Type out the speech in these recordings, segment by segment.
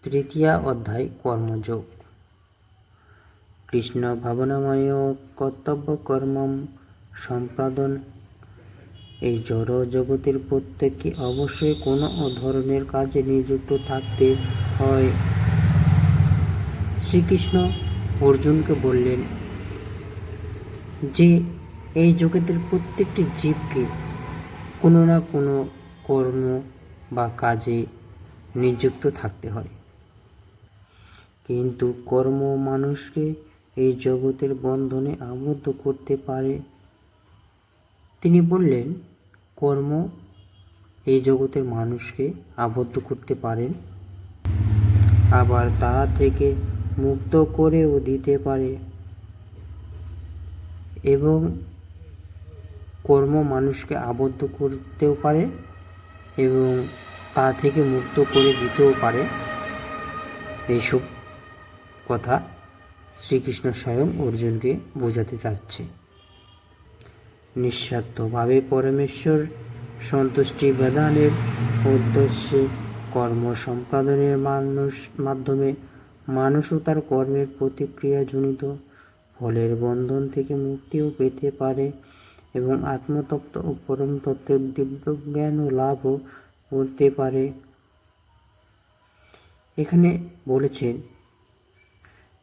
তৃতীয় অধ্যায় কর্মযোগ। কৃষ্ণ ভাবনাময় কর্তব্য কর্মম সম্পাদন। এই জড় জগতের প্রত্যেককে অবশ্যই কোনো ধরনের কাজে নিযুক্ত থাকতে হয়। শ্রীকৃষ্ণ অর্জুনকে বললেন যে এই জগতের প্রত্যেকটি জীবকে কোনো না কোনো কর্ম বা কাজে নিযুক্ত থাকতে হয়, কিন্তু কর্ম মানুষকে এই জগতের বন্ধনে আবদ্ধ করতে পারে। তিনি বললেন, কর্ম এই জগতের মানুষকে আবদ্ধ করতে পারেন, আবার তা থেকে মুক্ত করেও দিতে পারে, এবং কর্ম মানুষকে আবদ্ধ করতেও পারে এবং তা থেকে মুক্ত করে দিতেও পারে। এইসব কথা শ্রীকৃষ্ণ স্বয়ং অর্জুনকে বোঝাতে চাচ্ছে। নিঃস্বার্থভাবে পরমেশ্বর সন্তুষ্টি বিধানের উদ্দেশ্যে কর্ম সম্পাদনের মাধ্যমে মানুষও তার কর্মের প্রতিক্রিয়াজনিত ফলের বন্ধন থেকে মুক্তিও পেতে পারে এবং আত্মতত্ত্ব ও পরম তত্ত্বের দিব্য জ্ঞানও লাভও করতে পারে। এখানে বলেছেন,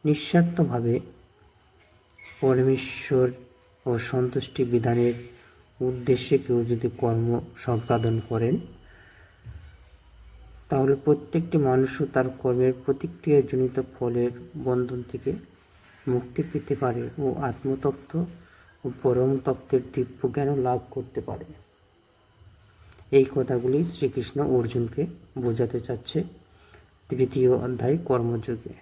নিঃস্বার্থভাবে পরমেশ্বর ও সন্তুষ্টি বিধানের উদ্দেশ্যে কেউ যদি কর্ম সম্পাদন করেন, তাহলে প্রত্যেকটি মানুষও তার কর্মের প্রতিক্রিয়াজনিত ফলের বন্ধন থেকে মুক্তি পেতে পারে ও আত্মতত্ত্ব ও পরম তত্ত্বের দিব্য জ্ঞানও লাভ করতে পারে। এই কথাগুলি শ্রীকৃষ্ণ অর্জুনকে বোঝাতে চাচ্ছে তৃতীয় অধ্যায় কর্মযোগে।